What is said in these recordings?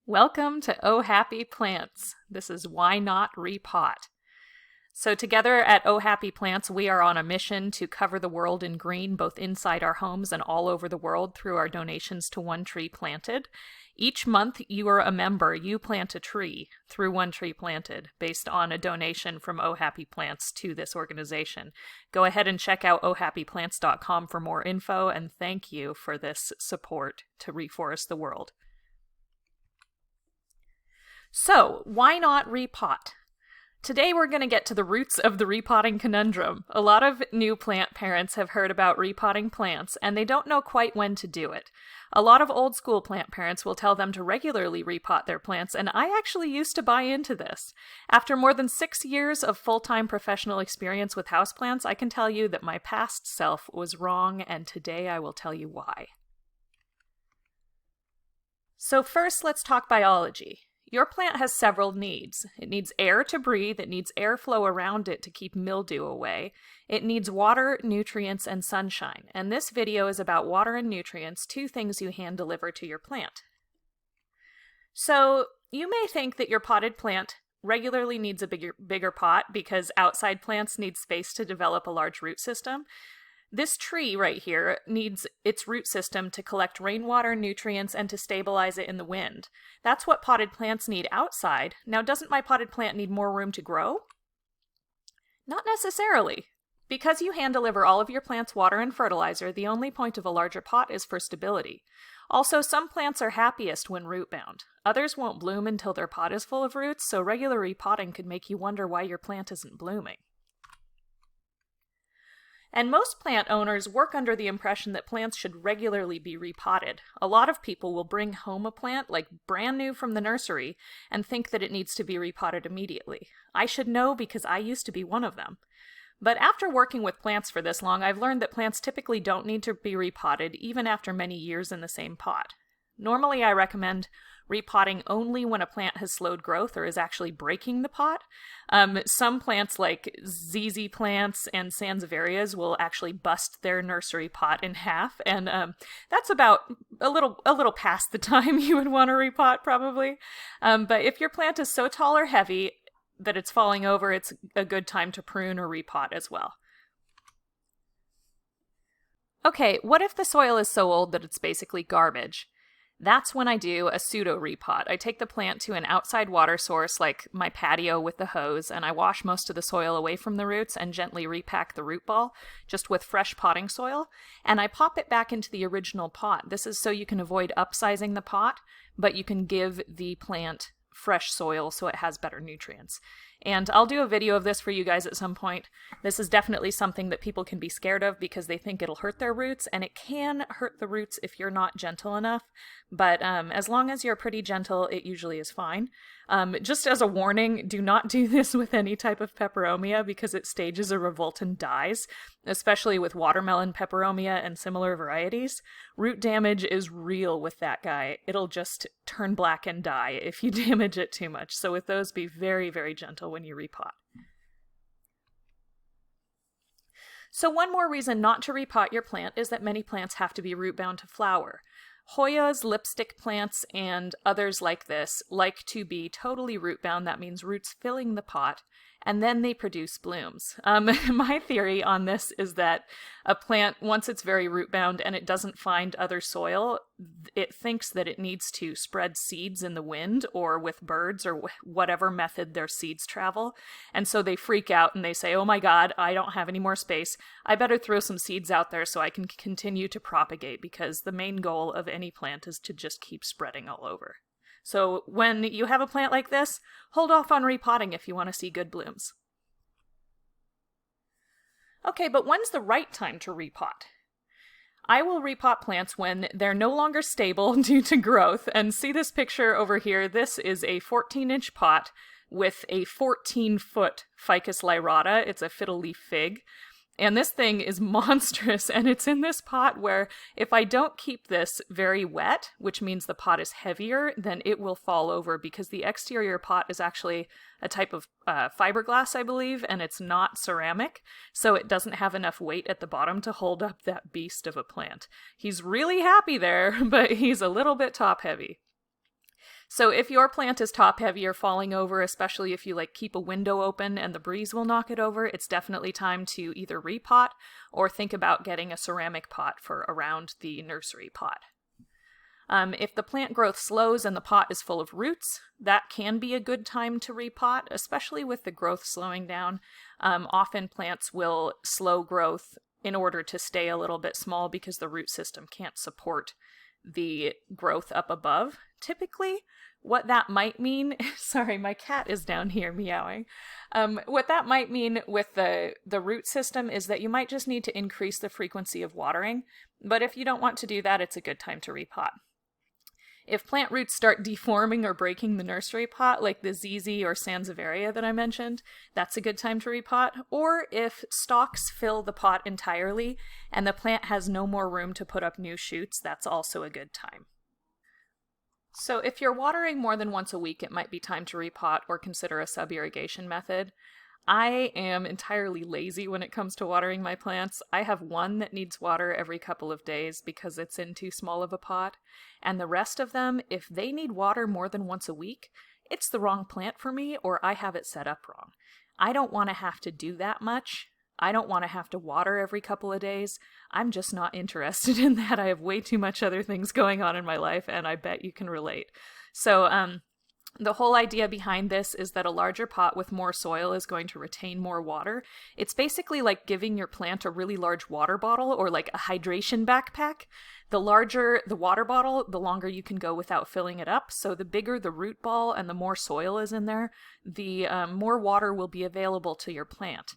Welcome to Oh Happy Plants. This is Why Not Repot. So together at Oh Happy Plants, we are on a mission to cover the world in green, both inside our homes and all over the world through our donations to One Tree Planted. Each month you are a member, you plant a tree through One Tree Planted based on a donation from Oh Happy Plants to this organization. Go ahead and check out ohhappyplants.com for more info, and thank you for this support to reforest the world. So, why not repot? Today we're going to get to the roots of the repotting conundrum. A lot of new plant parents have heard about repotting plants, and they don't know quite when to do it. A lot of old school plant parents will tell them to regularly repot their plants, and I actually used to buy into this. After more than 6 years of full-time professional experience with houseplants, I can tell you that my past self was wrong, and today I will tell you why. So first, let's talk biology. Your plant has several needs. It needs air to breathe, it needs airflow around it to keep mildew away, it needs water, nutrients, and sunshine. And this video is about water and nutrients, two things you hand deliver to your plant. So you may think that your potted plant regularly needs a bigger pot because outside plants need space to develop a large root system. This tree right here needs its root system to collect rainwater, nutrients, and to stabilize it in the wind. That's what potted plants need outside. Now, doesn't my potted plant need more room to grow? Not necessarily. Because you hand deliver all of your plants water and fertilizer, the only point of a larger pot is for stability. Also, some plants are happiest when root-bound. Others won't bloom until their pot is full of roots, so regular repotting could make you wonder why your plant isn't blooming. And most plant owners work under the impression that plants should regularly be repotted. A lot of people will bring home a plant, like brand new from the nursery, and think that it needs to be repotted immediately. I should know because I used to be one of them. But after working with plants for this long, I've learned that plants typically don't need to be repotted even after many years in the same pot. Normally, I recommend repotting only when a plant has slowed growth or is actually breaking the pot. Some plants like ZZ plants and Sansevieras will actually bust their nursery pot in half, and that's about a little past the time you would want to repot probably. But if your plant is so tall or heavy that it's falling over, it's a good time to prune or repot as well. Okay, what if the soil is so old that it's basically garbage? That's when I do a pseudo repot. I take the plant to an outside water source like my patio with the hose, and I wash most of the soil away from the roots and gently repack the root ball just with fresh potting soil, and I pop it back into the original pot. This is so you can avoid upsizing the pot, but you can give the plant fresh soil so it has better nutrients. And I'll do a video of this for you guys at some point. This is definitely something that people can be scared of because they think it'll hurt their roots, and it can hurt the roots if you're not gentle enough, but as long as you're pretty gentle, it usually is fine. Just as a warning, do not do this with any type of peperomia because it stages a revolt and dies, especially with watermelon peperomia and similar varieties. Root damage is real with that guy. It'll just turn black and die if you damage it too much. So with those, be very, very gentle when you repot. So one more reason not to repot your plant is that many plants have to be root bound to flower. Hoyas, lipstick plants, and others like this like to be totally root bound. That means roots filling the pot, and then they produce blooms. My theory on this is that a plant, once it's very root bound and it doesn't find other soil, it thinks that it needs to spread seeds in the wind or with birds or whatever method their seeds travel. And so they freak out and they say, oh my God, I don't have any more space. I better throw some seeds out there so I can continue to propagate, because the main goal of any plant is to just keep spreading all over. So when you have a plant like this, hold off on repotting if you want to see good blooms. Okay, but when's the right time to repot? I will repot plants when they're no longer stable due to growth. And see this picture over here? This is a 14-inch pot with a 14-foot Ficus lyrata. It's a fiddle leaf fig. And this thing is monstrous, and it's in this pot where if I don't keep this very wet, which means the pot is heavier, then it will fall over because the exterior pot is actually a type of fiberglass, I believe, and it's not ceramic, so it doesn't have enough weight at the bottom to hold up that beast of a plant. He's really happy there, but he's a little bit top heavy. So if your plant is top heavy or falling over, especially if you like keep a window open and the breeze will knock it over, it's definitely time to either repot or think about getting a ceramic pot for around the nursery pot. If the plant growth slows and the pot is full of roots, that can be a good time to repot, especially with the growth slowing down. Often plants will slow growth in order to stay a little bit small because the root system can't support the growth up above. Typically, what that might mean, sorry, my cat is down here meowing. What that might mean with the root system is that you might just need to increase the frequency of watering, but if you don't want to do that, it's a good time to repot. If plant roots start deforming or breaking the nursery pot, like the ZZ or Sansevieria that I mentioned, that's a good time to repot. Or if stalks fill the pot entirely and the plant has no more room to put up new shoots, that's also a good time. So if you're watering more than once a week, it might be time to repot or consider a sub-irrigation method. I am entirely lazy when it comes to watering my plants. I have one that needs water every couple of days because it's in too small of a pot, and the rest of them, if they need water more than once a week, it's the wrong plant for me or I have it set up wrong. I don't want to have to do that much. I don't want to have to water every couple of days. I'm just not interested in that. I have way too much other things going on in my life, and I bet you can relate. So, the whole idea behind this is that a larger pot with more soil is going to retain more water. It's basically like giving your plant a really large water bottle or like a hydration backpack. The larger the water bottle, the longer you can go without filling it up. So the bigger the root ball and the more soil is in there, the more water will be available to your plant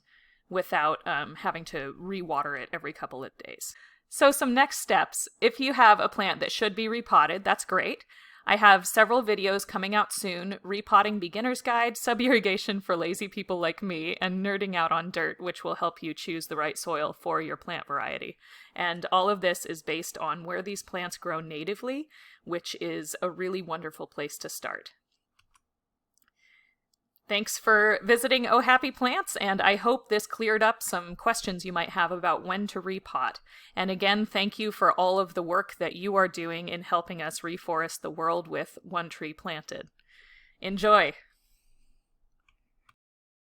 without having to re-water it every couple of days. So some next steps. If you have a plant that should be repotted, that's great. I have several videos coming out soon: Repotting Beginner's Guide, Sub-Irrigation for Lazy People Like Me, and Nerding Out on Dirt, which will help you choose the right soil for your plant variety. And all of this is based on where these plants grow natively, which is a really wonderful place to start. Thanks for visiting Oh Happy Plants, and I hope this cleared up some questions you might have about when to repot. And again, thank you for all of the work that you are doing in helping us reforest the world with one tree planted. Enjoy!